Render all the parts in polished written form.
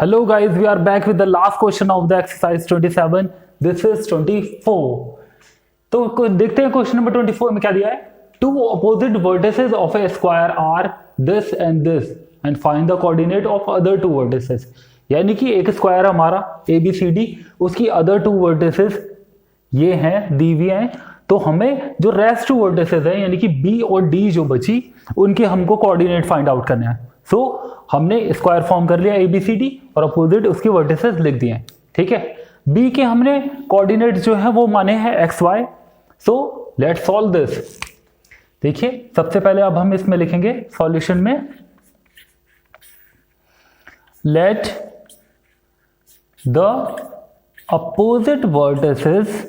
Hello guys, we are back with the last question of the exercise 27. This is 24. तो देखते हैं question number 24 में क्या दिया है. Two opposite vertices of a square are this and this and find the coordinate of other two vertices. यानी कि एक स्क्वायर हमारा ABCD, उसकी अदर टू वर्टिसेस ये हैं, दी हुई हैं. तो हमें जो रेस्ट टू वर्टिसेस हैं यानी कि B और D जो बची उनके हमको कोऑर्डिनेट फाइंड आउट करने हैं. सो हमने स्क्वायर फॉर्म कर लिया ABCD और अपोजिट उसके वर्टिसेस लिख दिए हैं. ठीक है. B के हमने कोऑर्डिनेट जो है वो माने हैं XY. So let's solve this. देखिए सबसे पहले अब हम इसमें लिखेंगे सॉल्यूशन में, let the opposite vertices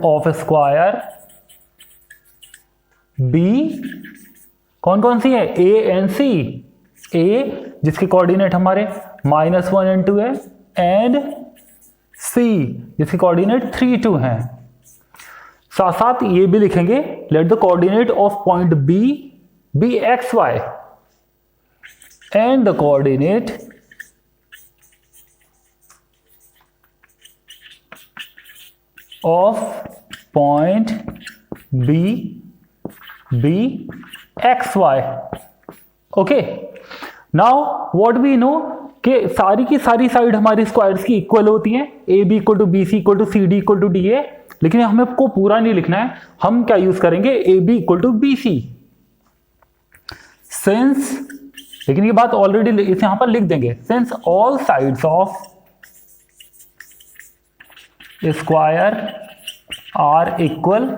of square B कौन कौन सी है, A एंड C. A जिसके कोऑर्डिनेट हमारे -1 and 2 है, एंड C जिसके कोऑर्डिनेट 3, 2 हैं. साथ साथ ये भी लिखेंगे, let the coordinate of point B be XY and the coordinate of point B be XY. Okay. Now what we know कि सारी की सारी साइड हमारी स्क्वायर्स की इक्वल होती हैं. AB equal to BC equal to CD equal to DA. लेकिन हमें को पूरा नहीं लिखना है, हम क्या यूज करेंगे, AB equal to BC. Since, लेकिन ये बात ऑलरेडी इसे यहां पर लिख देंगे, since all sides of square are equal,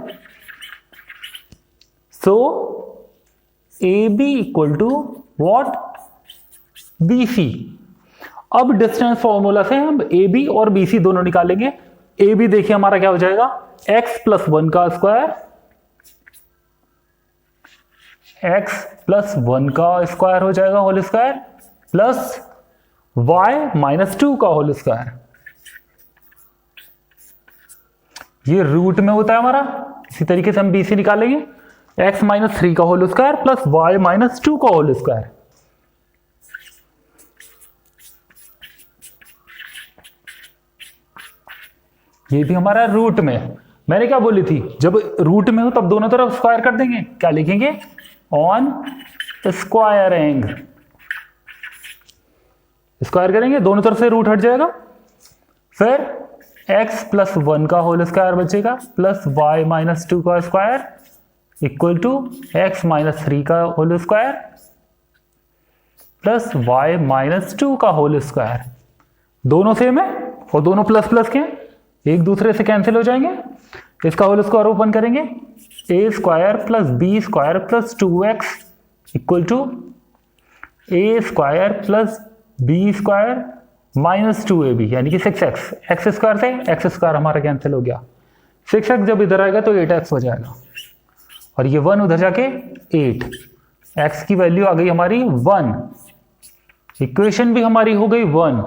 so AB equal to what, BC. अब डिस्टेंस फॉर्मूला से हम AB और BC दोनों निकालेंगे. AB देखिए हमारा क्या हो जाएगा, x प्लस 1 का स्क्वायर, x प्लस 1 का स्क्वायर हो जाएगा whole square, plus y minus 2 का होल स्क्वायर. ये रूट में होता है हमारा. इसी तरीके से हम BC निकालेंगे, x माइनस 3 का whole square plus y minus 2 का होल स्क्वायर. ये भी हमारा रूट में. मैंने क्या बोली थी, जब रूट में हो तब दोनों तरफ स्क्वायर कर देंगे. क्या लिखेंगे, ऑन स्क्वायरिंग. स्क्वायर करेंगे, दोनों तरफ से रूट हट जाएगा. फिर x प्लस 1 का होल स्क्वायर बचेगा, प्लस y माइनस 2 का square equal to x minus 3 का whole square plus y minus 2 का होल स्क्वायर. दोनों सेम है और दोनों प्लस प्लस के हैं, एक दूसरे से कैंसिल हो जाएंगे. इसका होल स्क्वायर ओपन करेंगे, a square plus b square plus 2x equal to a square plus b square minus 2ab यानी कि 6x. x स्क्वायर से x स्क्वायर हमारा कैंसिल हो गया. 6x जब इधर आएगा तो 8x हो जाएगा और ये 1 उधर जाके 8. x की वैल्यू आ गई हमारी 1. इक्वेशन भी हमारी हो गई 1.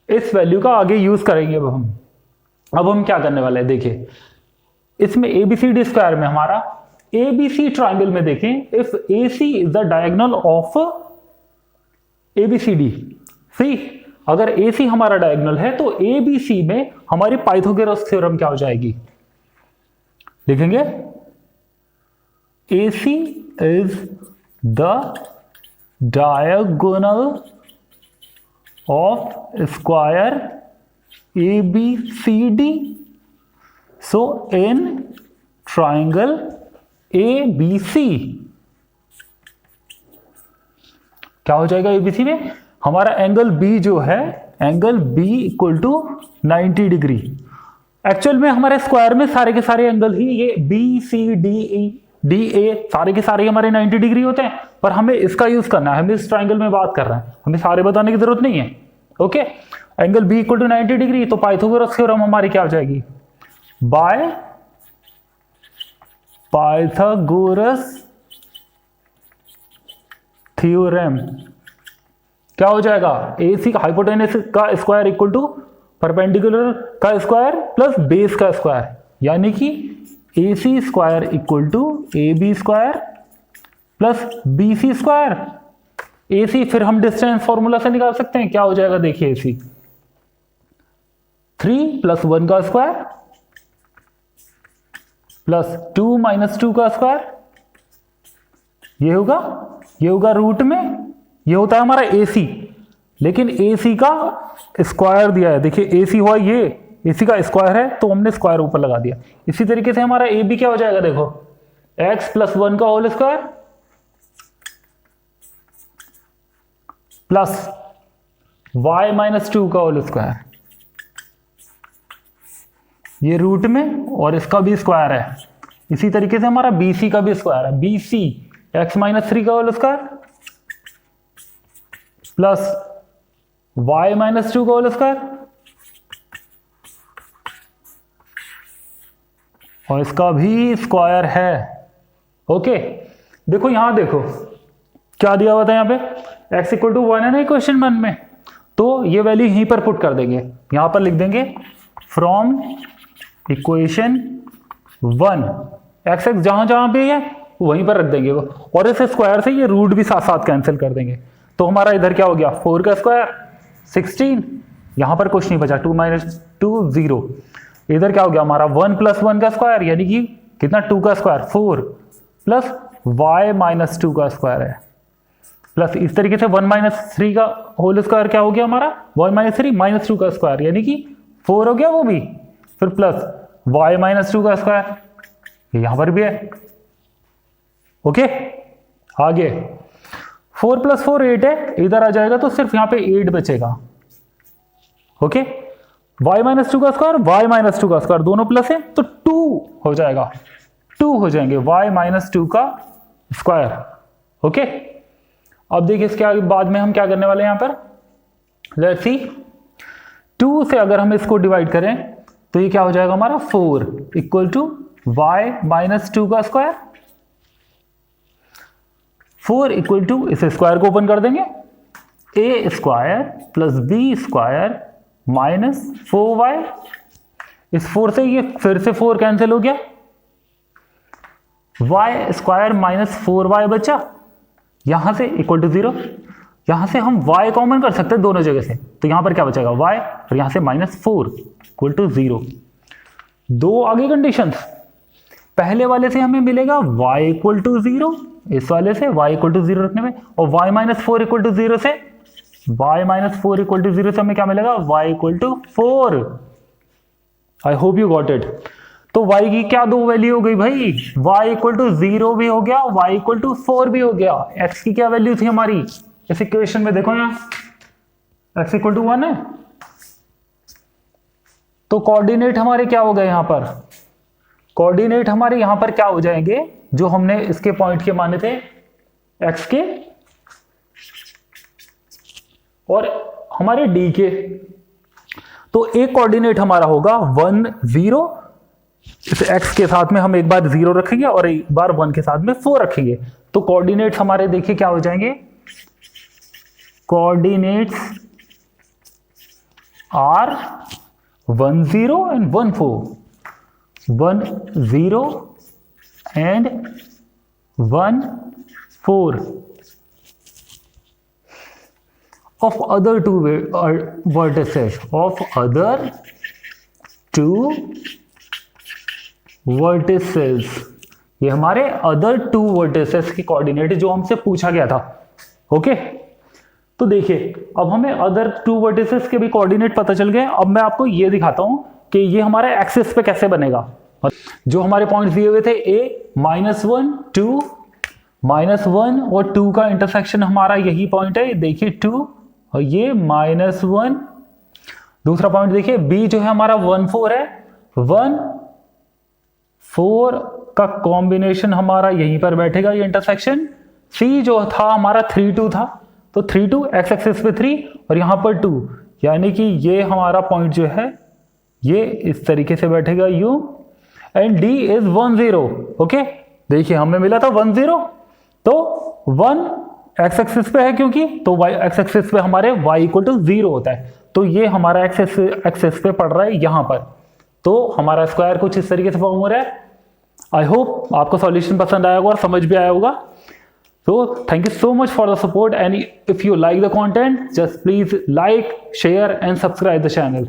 इस वैल्यू का आगे यूज करेंगे अब हम क्या करने वाले हैं, देखिए इसमें ABCD स्क्वायर में हमारा ABC ट्रायंगल में देखें, if AC is the diagonal of ABCD. सी, अगर AC हमारा डायगोनल है तो ABC में हमारी पाइथागोरस थ्योरम क्या हो जाएगी, लिखेंगे AC is the diagonal of square ABCD. So in triangle ABC क्या हो जाएगा, ABC में हमारा एंगल B जो है, angle B equal to 90 degree. Actual में हमारे स्क्वायर में सारे के सारे एंगल ही ये BCDE सारे के सारे हमारे 90 डिग्री होते हैं, पर हमें इसका यूज करना है. हम इस ट्रायंगल में बात कर रहे हैं, हमें सारे बताने की जरूरत नहीं है. Okay. Angle B equal to 90 degree, तो पाइथागोरस थ्योरम हमारी क्या हो जाएगी, बाय पाइथागोरस थ्योरम क्या हो जाएगा, AC हाइपोटेनस का स्क्वायर इक्वल टू परपेंडिकुलर का स्क्वायर प्लस बेस का स्क्वायर, यानी कि AC square equal to AB square plus B C square, A C फिर हम डिस्टेंस फॉर्मूला से निकाल सकते हैं, क्या हो जाएगा देखिए, ए सी 3 + 1 का स्क्वायर प्लस 2 - 2 का स्क्वायर, ये होगा रूट में, ये होता है हमारा ए सी, लेकिन ए सी का स्क्वायर दिया है, देखिए ए सी हुआ ये, ए सी का स्क्वायर है तो हमने स्क्वायर ऊपर लगा दिया। इसी तरीके से हमारा ए बी क्या हो जाएगा देखो, x + 1 का होल स्क्वायर प्लस y - 2 का होल स्क्वायर, ये रूट में और इसका भी स्क्वायर है। इसी तरीके से हमारा बी सी का भी स्क्वायर है, बी सी x - 3 का होल स्क्वायर प्लस y - 2 का होल स्क्वायर और इसका भी स्क्वायर है। ओके, देखो यहां देखो क्या दिया हुआ था, यहाँ पे x = 1 है ना इक्वेशन 1 में, तो ये वैल्यू यहीं पर पुट कर देंगे, यहां पर लिख देंगे फ्रॉम इक्वेशन 1, x जहां जहां पे है वहीं पर रख देंगे वो, और इस स्क्वायर से ये रूट भी साथ साथ कैंसिल कर देंगे। तो हमारा इधर क्या हो गया, 4 का स्क्वायर 16, यहां पर कुछ नहीं बचा, 2 - 2 0, इधर क्या हो गया हमारा 1 + 1 का स्क्वायर, यानी कि कितना 2 का स्क्वायर 4 प्लस y - 2 का स्क्वायर है, प्लस इस तरीके से 1 - 3 का होल स्क्वायर क्या हो गया हमारा 1 - 3 - 2 का स्क्वायर, यानी कि 4 हो गया वो भी, फिर प्लस y - 2 का स्क्वायर, यहां पर भी है। ओके, आगे 4 + 4 8 है, इधर आ जाएगा तो सिर्फ यहां पे 8 बचेगा। ओके, y - 2 का स्क्वायर, y - 2 का स्क्वायर दोनों प्लस है तो 2 हो जाएगा, 2 हो जाएंगे y - 2 का स्क्वायर। ओके, अब देखिए इसके आगे बाद में हम क्या करने वाले हैं, यहां पर लेट्स सी, 2 से अगर हम इसको डिवाइड करें तो ये क्या हो जाएगा हमारा 4 = y - 2 का स्क्वायर, 4 = इस स्क्वायर को ओपन कर देंगे, a square plus b square minus 4y, इस 4 से ये फिर से 4 कैंसिल हो गया, y स्क्वायर माइनस 4y बचा, यहां से = 0, यहां से हम y कॉमन कर सकते हैं दोनों जगह से, तो यहां पर क्या बचेगा y, और यहां से -4 = 0। दो आगे कंडीशंस, पहले वाले से हमें मिलेगा y = 0, इस वाले से y = 0 रखने में, और y - 4 = 0 से y - 4 = 0 से हमें क्या मिलेगा y = 4। I hope you got it. तो y की क्या दो वैल्यू हो गई भाई, y = 0 भी हो गया, y = 4 भी हो गया। x की क्या वैल्यू थी हमारी इस इक्वेशन में, देखो यहां x = 1 है, तो कोऑर्डिनेट हमारे क्या हो गए यहां पर, कोऑर्डिनेट हमारे यहां पर क्या हो जाएंगे, जो हमने इसके पॉइंट के माने थे x के और हमारे d के, तो एक कोऑर्डिनेट हमारा होगा 1 0, इस x के साथ में हम एक बार 0 रखेंगे और एक बार 1 के साथ में 4 रखेंगे, तो कोऑर्डिनेट हमारे देखिए क्या हो जाएंगे, coordinates are 1 0 and 1 4, 1 0 and 1 4 of other two vertices, of other two vertices, ये हमारे अदर 2 vertices की कोऑर्डिनेट जो हमसे पूछा गया था। ओके, तो देखिए अब हमें अदर 2 vertices के भी कोऑर्डिनेट पता चल गए। अब मैं आपको ये दिखाता हूं कि ये हमारे एक्सिस पे कैसे बनेगा। जो हमारे पॉइंट्स दिए हुए थे a -1 2 -1 और 2 का इंटरसेक्शन हमारा यही पॉइंट है, देखिए 2 और ये -1। दूसरा पॉइंट देखिए b जो है हमारा 1 4 है, 1 4 का कॉम्बिनेशन हमारा यहीं पर बैठेगा ये इंटरसेक्शन। c जो था हमारा 3 2 था, तो 3 2 x एक्सिस पे 3 और यहां पर 2, यानी कि ये हमारा पॉइंट जो है ये इस तरीके से बैठेगा u, and d is 1 0। Okay, देखिए हमें मिला था 1 0, तो 1 x एक्सिस पे है क्योंकि, तो y x एक्सिस पे हमारे y = 0 होता है, तो ये हमारा एक्सिस पे पड़ रहा है यहां पर, तो हमारा स्क्वायर कुछ इस तरीके से फॉर्म हो रहा है। आई होप आपको सॉल्यूशन पसंद आया होगा और समझ भी आया होगा। So thank you so much for the support, and if you like the content, just please like, share and subscribe the channel.